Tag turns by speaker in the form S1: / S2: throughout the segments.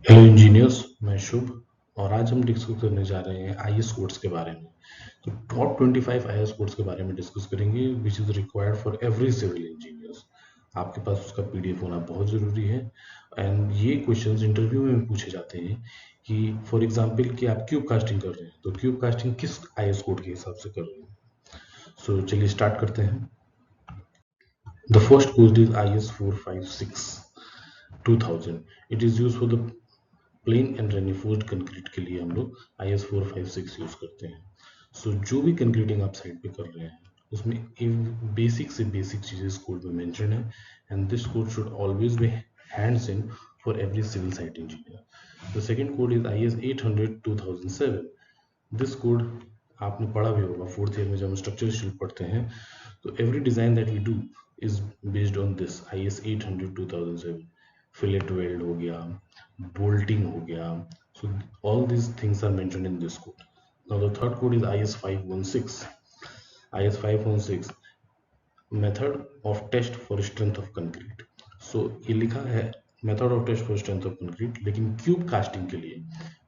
S1: Hello engineers, मैं शुभ और आज हम डिस्कस करने जा रहे हैं आईएएस कोड्स के बारे में। तो टॉप 25 आईएएस कोड्स के बारे में डिस्कस करेंगे which is required for every civil engineers. आपके पास उसका पीडीएफ होना बहुत ज़रूरी है एंड ये क्वेश्चंस इंटरव्यू में पूछे जाते हैं कि फॉर एग्जांपल कि आप क्यूब कास्टिंग कर रहे हैं तो क्यूब कास्टिंग किस आईएएस कोड के हिसाब से कर रहे हैं। सो चलिए स्टार्ट करते हैं। The first code is IS 456 2000। It is use for the plain and reinforced concrete के लिए हम लोग IS 456 यूज करते हैं। सो जो भी कंक्रीटिंग आप साइड पे कर रहे हैं उसमें बेसिक से बेसिक चीजें इस कोड में मेंशन है and this code should always be hands in for every civil site engineer. The second code is IS 800 2007। This code आपने पढ़ा भी होगा फोर्थ ईयर में जब हम स्ट्रक्चरल स्टील पढ़ते हैं। तो every design that we do is based on this IS 800 2007। Fillet weld हो गया, bolting हो गया, so all these things are mentioned in this code. Now the third code is IS 516. IS 516 method of test for strength of concrete. So ये लिखा है method of test for strength of concrete, लेकिन cube casting के लिए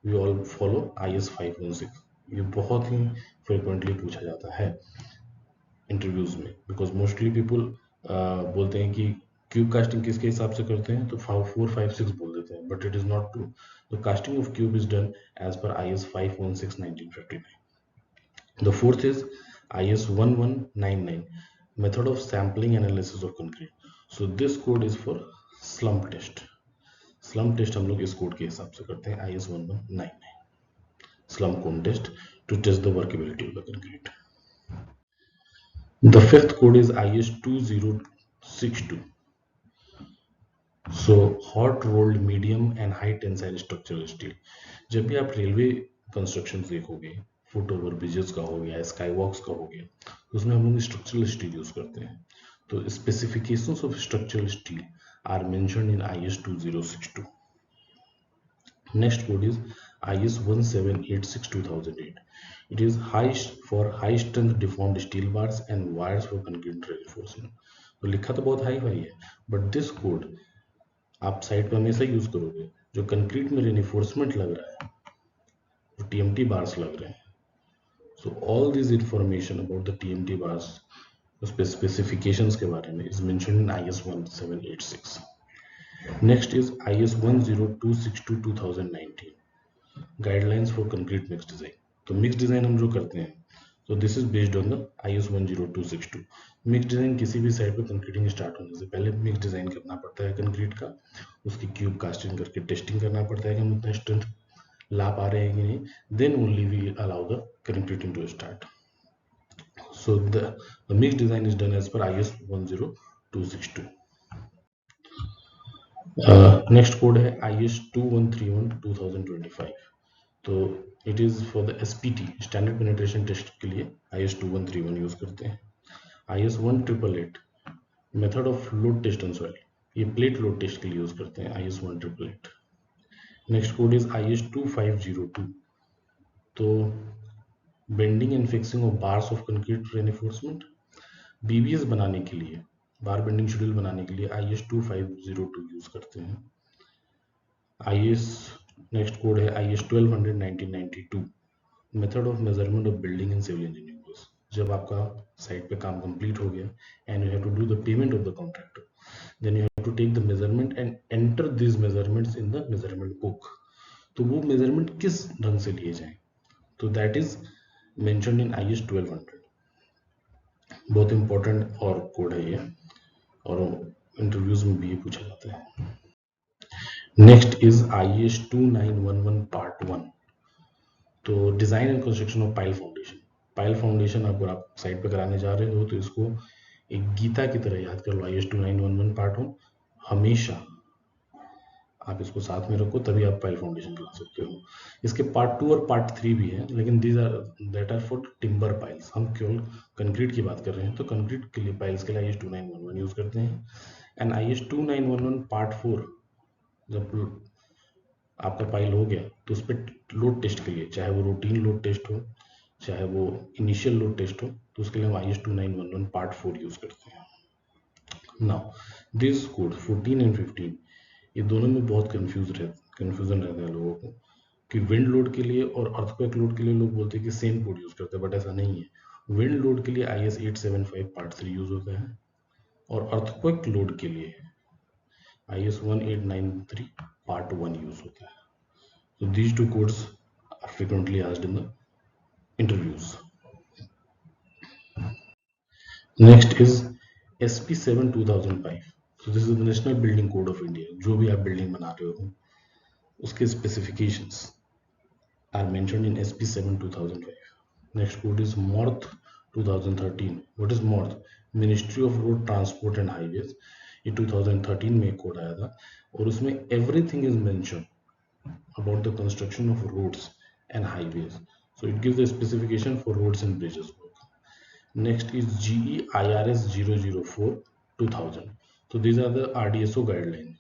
S1: we all follow IS 516. ये बहुत ही frequently पूछा जाता है इंटरव्यूज में बिकॉज मोस्टली पीपल बोलते हैं कि क्यूब कास्टिंग किसके हिसाब से करते हैं तो 456 बोल देते हैं, but it is not true. The casting of cube is done as per IS 516 1959। The fourth is IS 1199 method of sampling analysis of concrete. So this code is for slump test. Slump test हम लोग इस code के हिसाब से करते हैं IS 1199 slump cone test to test the workability of the concrete. The fifth code is IS 2062. So hot rolled medium and high tensile structural steel. जब भी आप रेलवे कंस्ट्रक्शन देखोगे, फुट ओवर ब्रिजेस का हो गया, स्काई वॉक्स का हो गया, तो उसमें हम लोग स्ट्रक्चरल स्टील यूज करते हैं। तो specifications of structural steel are mentioned in IS 2062. Next code is IS 1786 2008. It is for high strength deformed steel bars and wires for concrete reinforcement. तो लिखा तो बहुत हाई फाई है, बट दिस कोड आप site पे हमेशा use करोगे जो कंक्रीट में रेनिफोर्समेंट लग रहा है, जो TMT बार्स लग रहे हैं। So all this information about the TMT bars, उस स्पेसिफिकेशंस के बारे में is mentioned in IS 1786. Next is IS 10262 2019 guidelines for concrete mix design. तो मिक्स डिजाइन हम जो करते हैं तो this is based on the IS 10262। Mix design किसी भी साइड पे कंक्रीटिंग स्टार्ट होने से पहले मिक्स डिजाइन करना पड़ता है कंक्रीट का, उसकी क्यूब कास्टिंग करके टेस्टिंग करना पड़ता है कि हम उतना स्ट्रेंथ ला पा रहे हैं कि नहीं, then only we allow the concreting to start. So the mix design is done as per IS 10262. Next code है IS 2131 2025। तो it is for the SPT standard penetration test के लिए IS 2131 यूज करते हैं। IS 1888 method of load test on soil, ये plate load test के लिए use करते हैं IS 1888. Next code is IS 2502। तो bending and fixing of bars of concrete reinforcement, BBS बनाने के लिए, बार बेंडिंग शेड्यूल बनाने के लिए IS 2502 यूज करते हैं। IS नेक्स्ट कोड है IS 1200 1992 method of measurement of building in civil engineering course. जब आपका साइट पे काम कंप्लीट हो गया and you have to do the payment of the contractor, then you have to take the measurement and enter this measurements in the measurement book. तो वो measurement किस ढंग से लिए जाए तो that is mentioned in IS 1200। बहुत important और कोड है ये और इंटरव्यूज में भी ये पूछा जाता है। Next is IS 2911 part 1। तो design and construction of pile foundation. Pile foundation अगर आप साइट पे कराने जा रहे हो तो इसको एक गीता की तरह याद कर लो, IS 2911 पार्ट 1 हमेशा आप इसको साथ में रखो, तभी आप पाइल फाउंडेशन करा सकते हो। इसके पार्ट 2 और पार्ट 3 भी है, लेकिन that are for timber piles. हम केवल कंक्रीट की बात कर रहे हैं तो कंक्रीट के लिए पाइल्स के लिए IS 2911 यूज करते हैं। एंड IS 2911 पार्ट 4 जब आपका पाइल हो गया तो उस पर लोड टेस्ट के लिए, चाहे वो रूटीन लोड टेस्ट हो चाहे वो इनिशियल लोड टेस्ट हो, तो उसके लिए हम IS 2911 पार्ट 4 यूज करते हैं। नाउ दिस कोड 14 and 15 ये दोनों में बहुत कन्फ्यूजन रहता है लोगों को कि विंड लोड के लिए और अर्थक्वेक लोड के लिए लोग बोलते हैं कि सेम कोड यूज करते हैं, बट ऐसा नहीं है। विंड लोड के लिए IS 875 पार्ट 3 यूज होता है और अर्थक्वेक लोड के लिए IS 1893 पार्ट 1 यूज होता है। So these two codes are frequently asked in the interviews. Next is SP7 2005. So this is the National Building Code of India. जो भी आप बिल्डिंग बना रहे हो उसके specifications are mentioned in SP7 2005. Next code is MORTH 2013. What is MORTH? Ministry of Road Transport and Highways. ये 2013 में एक कोड आया था और उसमें everything is mentioned about the construction of roads and highways. So it gives the specification for roads and bridges work. Next is GE IRS 004 2000. So these are the RDSO guidelines.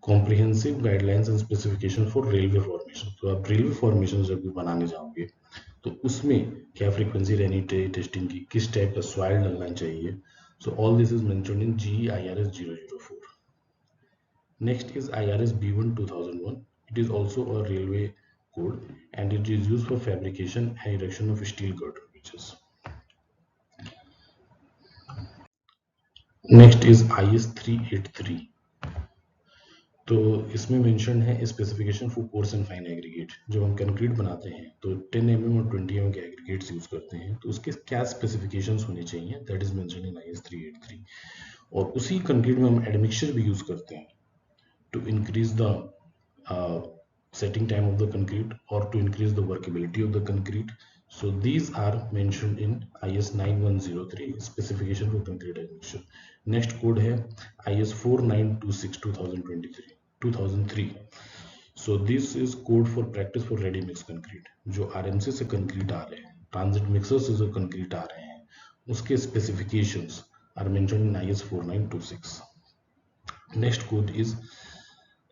S1: Comprehensive guidelines and specifications for railway formation. तो आप railway formation जब भी बनाने जाओगे तो उसमें क्या frequency रहनी चाहिए टेस्टिंग की, किस टाइप का सॉइल डलना चाहिए. So all this is mentioned in GE IRS 004. Next is IRS B1 2001. It is also a railway code and it is used for fabrication and erection of steel girder bridges. Next is IS 383. तो इसमें mention है specification for course and fine aggregate. जब हम concrete बनाते हैं तो 10 mm और 20 mm के एग्रीगेट्स यूज करते हैं तो उसके क्या स्पेसिफिकेशंस होने चाहिए, that is mention in IS 383. और उसी कंक्रीट में हम एडमिक्सचर भी यूज करते हैं to increase the setting time of the concrete or to increase the workability of the concrete. So these are mentioned in IS 9103 specification for concrete admixture. Next code है IS 4926 2003. So this is code for practice for ready mix concrete. जो RMC से concrete आ रहे हैं, transit mixer से जो concrete आ रहे हैं, उसके specifications are mentioned in IS 4926. Next code is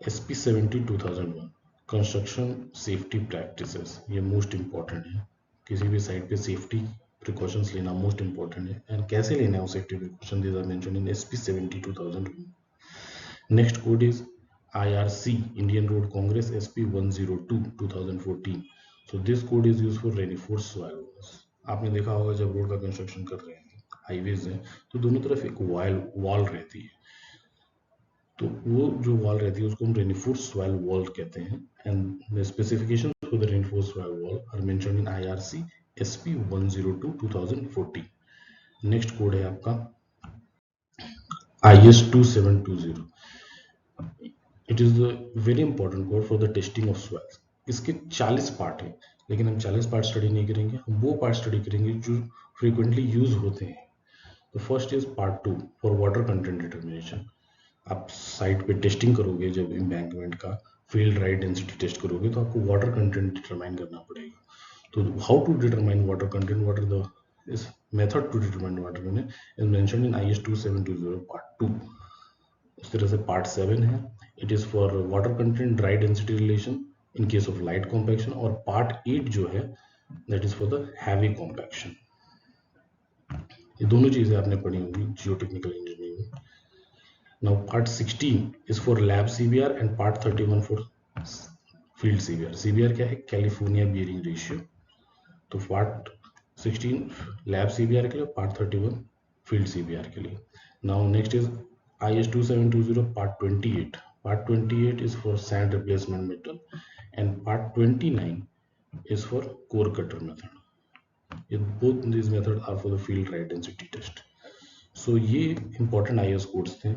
S1: SP 70 2001 construction safety practices. ये मोस्ट इंपॉर्टेंट है. किसी भी साइट पे सेफ्टी प्रिकॉशंस लेना मोस्ट इंपॉर्टेंट है एंड कैसे लेना है वो safety precaution, these are mentioned in SP 70 2001. Next code is IRC Indian road congress SP 102 2014. So this code is use for reinforce soil walls. आपने देखा होगा जब रोड का कंस्ट्रक्शन कर रहे हैं, हाईवेज हैं, तो दोनों तरफ एक वॉल रहती है, तो वो जो वॉल रहती है उसको हम रेनिफोर्स सॉइल वॉल कहते हैं and the specification for the reinforce soil wall are mentioned in IRC SP 102 2014. Next code है आपका IS 2720. It is the very important code for the testing of soils. इसके 40 पार्ट है लेकिन हम 40 पार्ट स्टडी नहीं करेंगे, हम वो पार्ट स्टडी करेंगे जो फ्रीक्वेंटली यूज होते हैं. तो first is part 2 for water content determination. आप साइट पे टेस्टिंग करोगे, जब एम्बैंकमेंट का फील्ड राइट डेंसिटी टेस्ट करोगे तो आपको वाटर कंटेंट डिटरमाइन करना पड़ेगा. तो how to determine water content, what are the IS method to determine water content is mentioned in IS 2720 part 2. उस तरह से पार्ट 7 है, it is for water content dry density relation in case of light compaction, और part 8 जो है that is for the heavy compaction. ये दोनों चीजें आपने पढ़ी होंगी जियोटेक्निकल इंजीनियरिंग में. Now part 16 is for lab CBR and part 31 for field CBR. CBR क्या है? California bearing ratio. तो part 16 lab CBR के लिए, part 31 field CBR के लिए. Now next is IS 2720 part 28. Part 28 is for sand replacement method and part 29 is for core cutter method. Both these methods are for the field right density test. सो ये important IS codes थे.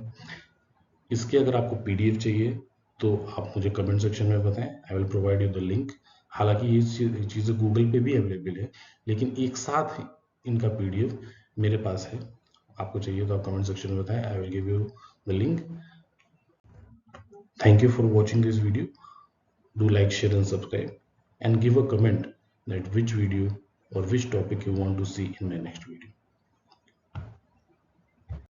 S1: इसके अगर आपको PDF चाहिए तो आप मुझे comment section में बताएं, I will provide you the link. हालांकि ये चीज़ें गूगल पे भी अवेलेबल है, लेकिन एक साथ इनका PDF मेरे पास है. आपको चाहिए तो आप कमेंट सेक्शन में बताएं, I will give you the link. Thank you for watching this video. Do like, share and subscribe and give a comment that which video or which topic you want to see in my next video.